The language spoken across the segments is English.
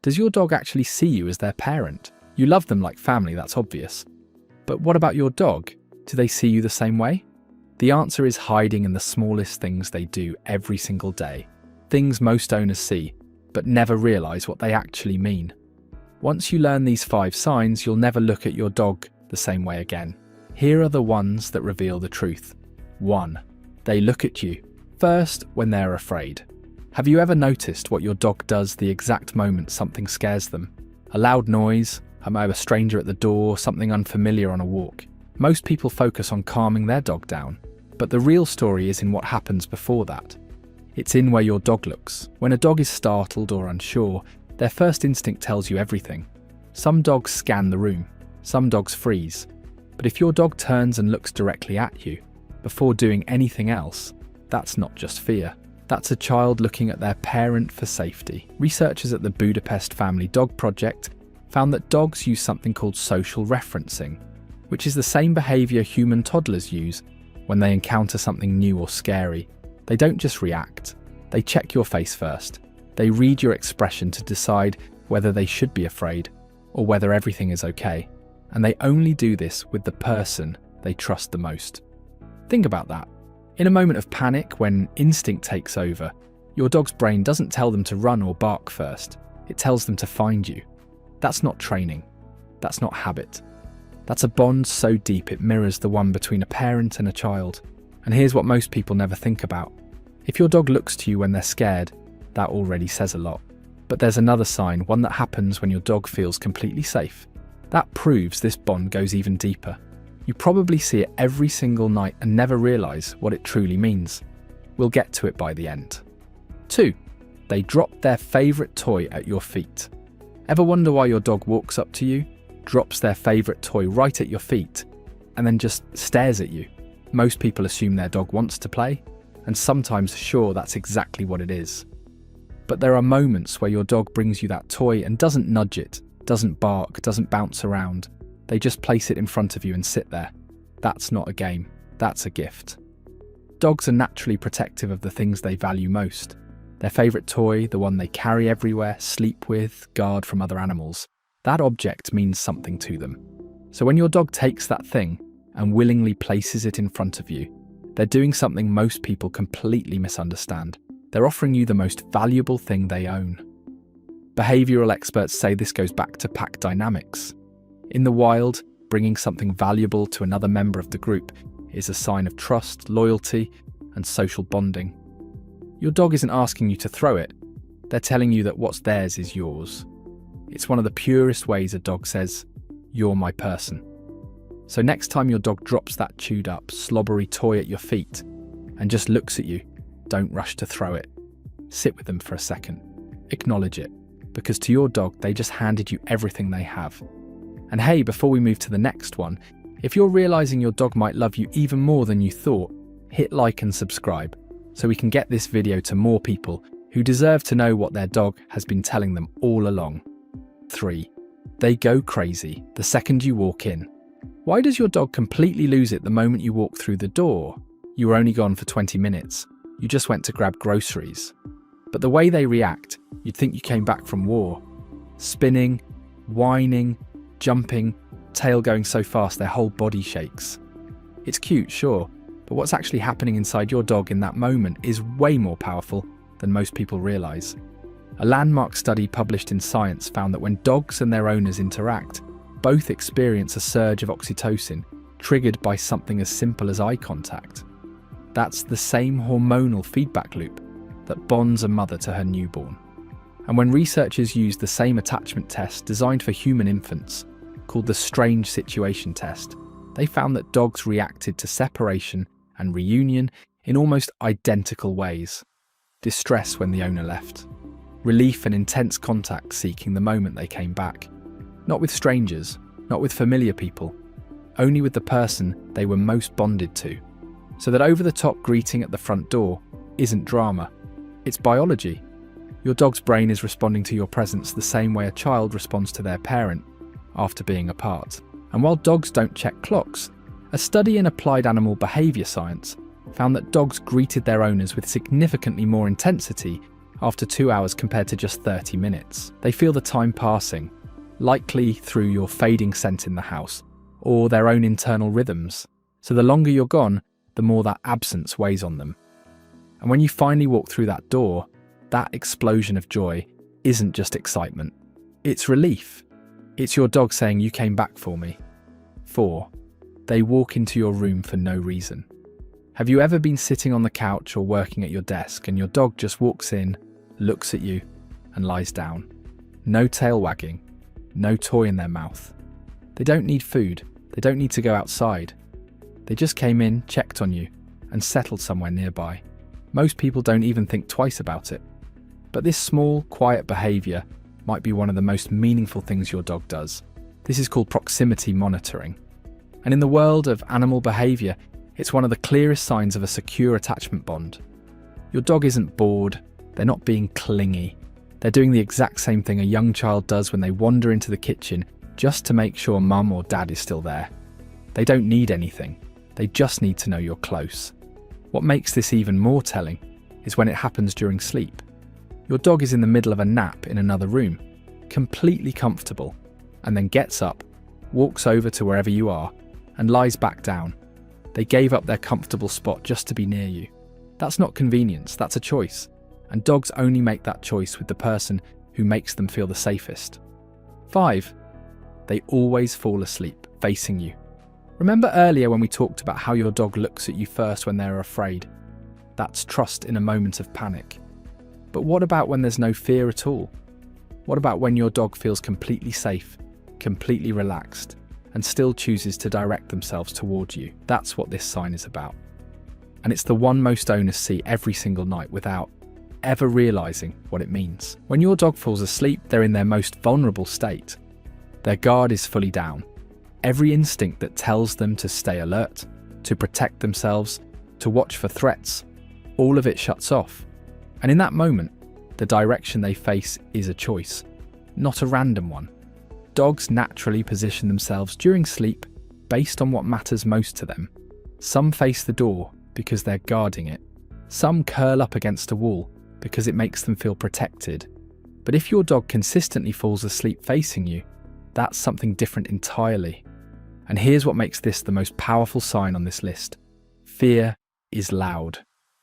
Does your dog actually see you as their parent? You love them like family, that's obvious. But what about your dog? Do they see you the same way? The answer is hiding in the smallest things they do every single day. Things most owners see, but never realize what they actually mean. Once you learn these 5 signs, you'll never look at your dog the same way again. Here are the ones that reveal the truth. 1. They look at you. First, when they're afraid. Have you ever noticed what your dog does the exact moment something scares them? A loud noise, a stranger at the door, something unfamiliar on a walk. Most people focus on calming their dog down, but the real story is in what happens before that. It's in where your dog looks. When a dog is startled or unsure, their first instinct tells you everything. Some dogs scan the room, some dogs freeze. But if your dog turns and looks directly at you, before doing anything else, that's not just fear. That's a child looking at their parent for safety. Researchers at the Budapest Family Dog Project found that dogs use something called social referencing, which is the same behaviour human toddlers use when they encounter something new or scary. They don't just react, they check your face first. They read your expression to decide whether they should be afraid or whether everything is okay. And they only do this with the person they trust the most. Think about that. In a moment of panic, when instinct takes over, your dog's brain doesn't tell them to run or bark first. It tells them to find you. That's not training. That's not habit. That's a bond so deep it mirrors the one between a parent and a child. And here's what most people never think about. If your dog looks to you when they're scared, that already says a lot. But there's another sign, one that happens when your dog feels completely safe. That proves this bond goes even deeper. You probably see it every single night and never realise what it truly means. We'll get to it by the end. 2. They drop their favourite toy at your feet. Ever wonder why your dog walks up to you, drops their favourite toy right at your feet, and then just stares at you? Most people assume their dog wants to play, and sometimes sure, that's exactly what it is. But there are moments where your dog brings you that toy and doesn't nudge it, doesn't bark, doesn't bounce around. They just place it in front of you and sit there. That's not a game, that's a gift. Dogs are naturally protective of the things they value most. Their favourite toy, the one they carry everywhere, sleep with, guard from other animals. That object means something to them. So when your dog takes that thing and willingly places it in front of you, they're doing something most people completely misunderstand. They're offering you the most valuable thing they own. Behavioural experts say this goes back to pack dynamics. In the wild, bringing something valuable to another member of the group is a sign of trust, loyalty, and social bonding. Your dog isn't asking you to throw it. They're telling you that what's theirs is yours. It's one of the purest ways a dog says, "You're my person." So next time your dog drops that chewed up, slobbery toy at your feet and just looks at you, don't rush to throw it. Sit with them for a second. Acknowledge it, because to your dog, they just handed you everything they have. And hey, before we move to the next one, if you're realizing your dog might love you even more than you thought, hit like and subscribe so we can get this video to more people who deserve to know what their dog has been telling them all along. 3. They go crazy the second you walk in. Why does your dog completely lose it the moment you walk through the door? You were only gone for 20 minutes. You just went to grab groceries. But the way they react, you'd think you came back from war. Spinning, whining, jumping, tail going so fast their whole body shakes. It's cute, sure, but what's actually happening inside your dog in that moment is way more powerful than most people realise. A landmark study published in Science found that when dogs and their owners interact, both experience a surge of oxytocin triggered by something as simple as eye contact. That's the same hormonal feedback loop that bonds a mother to her newborn. And when researchers used the same attachment test designed for human infants, called the Strange Situation Test, they found that dogs reacted to separation and reunion in almost identical ways. Distress when the owner left. Relief and intense contact seeking the moment they came back. Not with strangers, not with familiar people, only with the person they were most bonded to. So that over-the-top greeting at the front door isn't drama, it's biology. Your dog's brain is responding to your presence the same way a child responds to their parent after being apart. And while dogs don't check clocks, a study in applied animal behaviour science found that dogs greeted their owners with significantly more intensity after 2 hours compared to just 30 minutes. They feel the time passing, likely through your fading scent in the house or their own internal rhythms. So the longer you're gone, the more that absence weighs on them. And when you finally walk through that door, that explosion of joy isn't just excitement. It's relief. It's your dog saying, "You came back for me." 4. They walk into your room for no reason. Have you ever been sitting on the couch or working at your desk and your dog just walks in, looks at you, and lies down? No tail wagging, no toy in their mouth. They don't need food, they don't need to go outside. They just came in, checked on you, and settled somewhere nearby. Most people don't even think twice about it. But this small, quiet behaviour might be one of the most meaningful things your dog does. This is called proximity monitoring. And in the world of animal behaviour, it's one of the clearest signs of a secure attachment bond. Your dog isn't bored, they're not being clingy. They're doing the exact same thing a young child does when they wander into the kitchen just to make sure mum or dad is still there. They don't need anything, they just need to know you're close. What makes this even more telling is when it happens during sleep. Your dog is in the middle of a nap in another room, completely comfortable, and then gets up, walks over to wherever you are, and lies back down. They gave up their comfortable spot just to be near you. That's not convenience, that's a choice. And dogs only make that choice with the person who makes them feel the safest. 5. They always fall asleep, facing you. Remember earlier when we talked about how your dog looks at you first when they're afraid? That's trust in a moment of panic. But what about when there's no fear at all? What about when your dog feels completely safe, completely relaxed, and still chooses to direct themselves towards you? That's what this sign is about. And it's the one most owners see every single night without ever realising what it means. When your dog falls asleep, they're in their most vulnerable state. Their guard is fully down. Every instinct that tells them to stay alert, to protect themselves, to watch for threats, all of it shuts off. And in that moment, the direction they face is a choice, not a random one. Dogs naturally position themselves during sleep based on what matters most to them. Some face the door because they're guarding it. Some curl up against a wall because it makes them feel protected. But if your dog consistently falls asleep facing you, that's something different entirely. And here's what makes this the most powerful sign on this list. Fear is loud.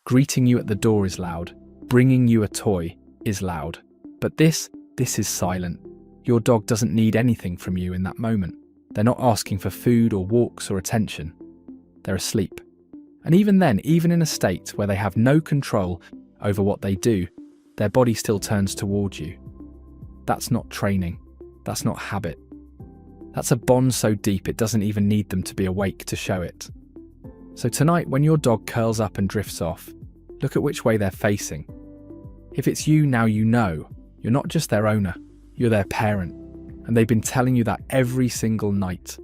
Greeting you at the door is loud. Bringing you a toy is loud. But this is silent. Your dog doesn't need anything from you in that moment. They're not asking for food or walks or attention. They're asleep. And even then, even in a state where they have no control over what they do, their body still turns towards you. That's not training. That's not habit. That's a bond so deep it doesn't even need them to be awake to show it. So tonight, when your dog curls up and drifts off, look at which way they're facing. If it's you now, you know, you're not just their owner, you're their parent, and they've been telling you that every single night.